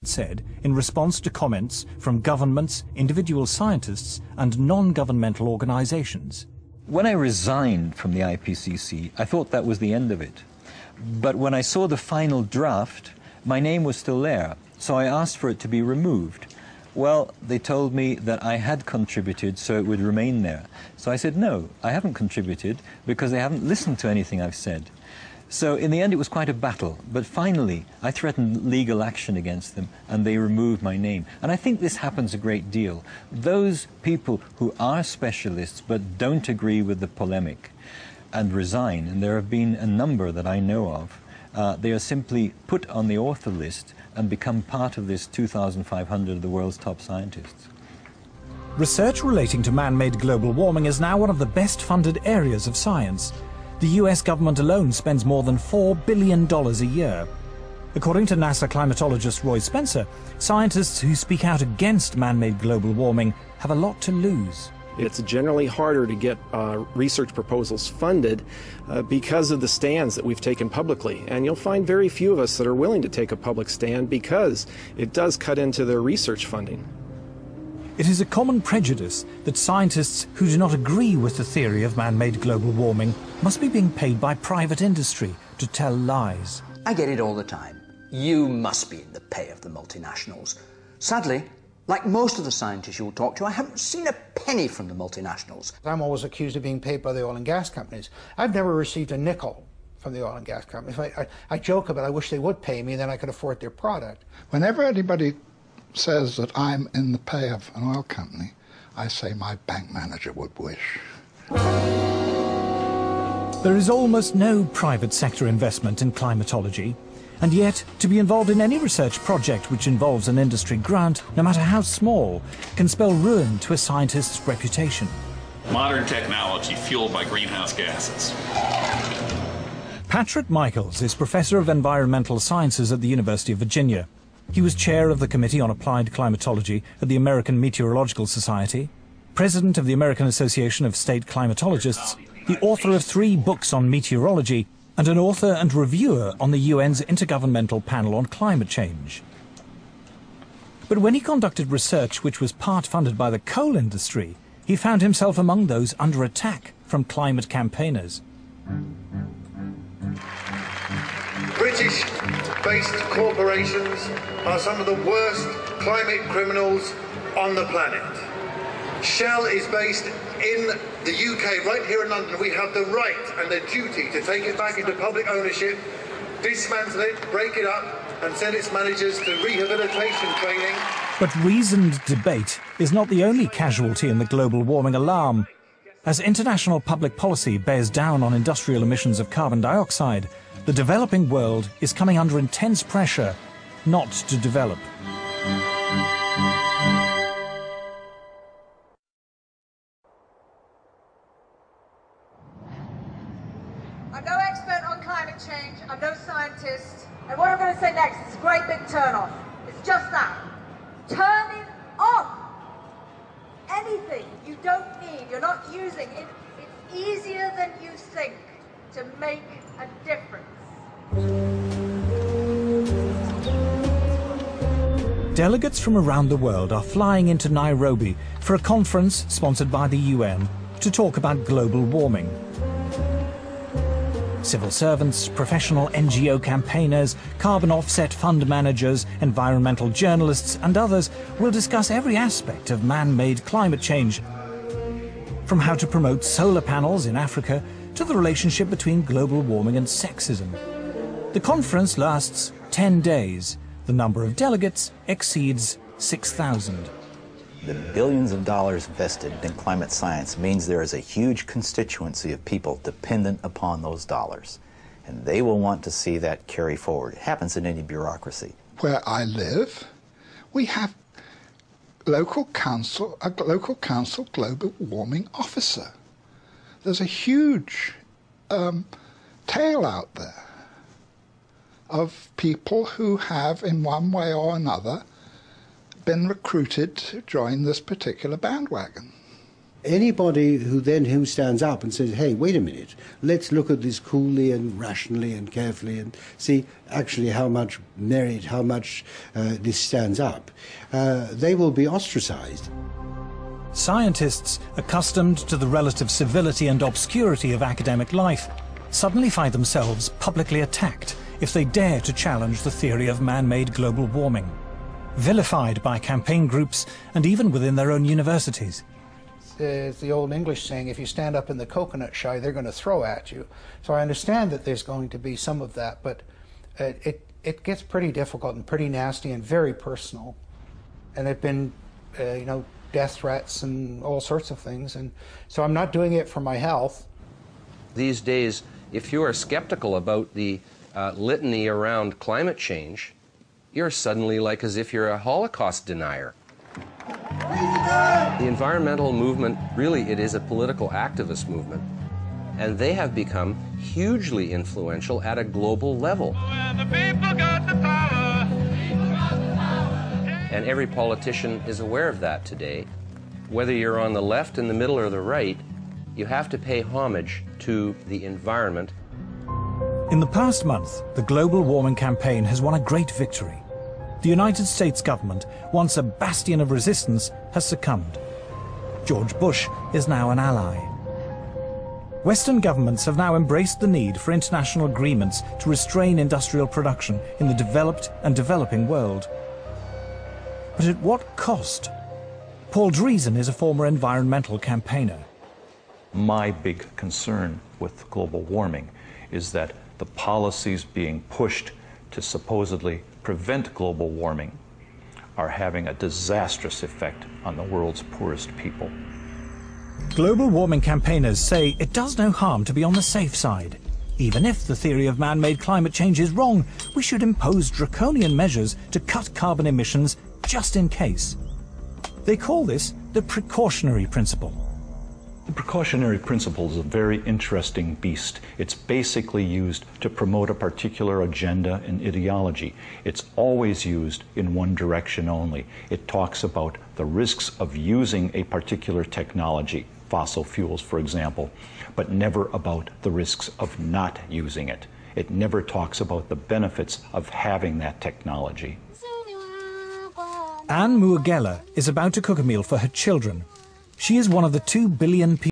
said in response to comments from governments, individual scientists and non-governmental organizations. When I resigned from the IPCC, I thought that was the end of it. But when I saw the final draft, my name was still there, so I asked for it to be removed. Well, they told me that I had contributed, so it would remain there. So I said, no, I haven't contributed because they haven't listened to anything I've said. So in the end, it was quite a battle. But finally, I threatened legal action against them, and they removed my name. And I think this happens a great deal. Those people who are specialists but don't agree with the polemic and resign, and there have been a number that I know of, they are simply put on the author list and become part of this 2,500 of the world's top scientists. Research relating to man-made global warming is now one of the best-funded areas of science. The US government alone spends more than $4 billion a year. According to NASA climatologist Roy Spencer, scientists who speak out against man-made global warming have a lot to lose. It's generally harder to get research proposals funded because of the stands that we've taken publicly. And you'll find very few of us that are willing to take a public stand because it does cut into their research funding. It is a common prejudice that scientists who do not agree with the theory of man-made global warming must be being paid by private industry to tell lies. I get it all the time. You must be in the pay of the multinationals. Sadly, like most of the scientists you'll talk to, I haven't seen a penny from the multinationals. I'm always accused of being paid by the oil and gas companies. I've never received a nickel from the oil and gas companies. I joke about I wish they would pay me, then I could afford their product. Whenever anybody says that I'm in the pay of an oil company, I say my bank manager would wish. There is almost no private sector investment in climatology, and yet to be involved in any research project which involves an industry grant, no matter how small, can spell ruin to a scientist's reputation. Modern technology fueled by greenhouse gases. Patrick Michaels is Professor of Environmental Sciences at the University of Virginia. He was chair of the Committee on Applied Climatology at the American Meteorological Society, president of the American Association of State Climatologists, the author of 3 books on meteorology, and an author and reviewer on the UN's Intergovernmental Panel on Climate Change. But when he conducted research which was part funded by the coal industry, he found himself among those under attack from climate campaigners. British-based corporations are some of the worst climate criminals on the planet. Shell is based in the UK, right here in London. We have the right and the duty to take it back into public ownership, dismantle it, break it up, and send its managers to rehabilitation training. But reasoned debate is not the only casualty in the global warming alarm. As international public policy bears down on industrial emissions of carbon dioxide, the developing world is coming under intense pressure not to develop. I'm no expert on climate change, I'm no scientist, and what I'm going to say next is a great big turn-off. It's just that. Turn it off! Anything you don't need, you're not using, it's easier than you think to make a difference. Delegates from around the world are flying into Nairobi for a conference sponsored by the UN to talk about global warming. Civil servants, professional NGO campaigners, carbon offset fund managers, environmental journalists and others will discuss every aspect of man-made climate change, from how to promote solar panels in Africa to the relationship between global warming and sexism. The conference lasts 10 days. The number of delegates exceeds 6,000. The billions of dollars invested in climate science means there is a huge constituency of people dependent upon those dollars. And they will want to see that carry forward. It happens in any bureaucracy. Where I live, we have a local council global warming officer. There's a huge tail out there of people who have, in one way or another, been recruited to join this particular bandwagon. anybody who stands up and says, hey, wait a minute, let's look at this coolly and rationally and carefully and see actually how much merit, how much this stands up, they will be ostracized. Scientists, accustomed to the relative civility and obscurity of academic life, suddenly find themselves publicly attacked if they dare to challenge the theory of man-made global warming, vilified by campaign groups and even within their own universities. It's the old English saying, if you stand up in the coconut shy, they're going to throw at you. So I understand that there's going to be some of that, but it gets pretty difficult and pretty nasty and very personal. And there've been, you know, death threats and all sorts of things. And so I'm not doing it for my health. These days, if you are skeptical about the litany around climate change, you're suddenly like as if you're a Holocaust denier. The environmental movement, really, it is a political activist movement. And they have become hugely influential at a global level. And every politician is aware of that today. Whether you're on the left, in the middle, or the right, you have to pay homage to the environment. In the past month, the global warming campaign has won a great victory. The United States government, once a bastion of resistance, has succumbed. George Bush is now an ally. Western governments have now embraced the need for international agreements to restrain industrial production in the developed and developing world. But at what cost? Paul Driesen is a former environmental campaigner. My big concern with global warming is that the policies being pushed to supposedly prevent global warming are having a disastrous effect on the world's poorest people. Global warming campaigners say it does no harm to be on the safe side. Even if the theory of man-made climate change is wrong, we should impose draconian measures to cut carbon emissions just in case. They call this the precautionary principle. The precautionary principle is a very interesting beast. It's basically used to promote a particular agenda and ideology. It's always used in one direction only. It talks about the risks of using a particular technology, fossil fuels, for example, but never about the risks of not using it. It never talks about the benefits of having that technology. Anne Muagela is about to cook a meal for her children. She is one of the 2 billion people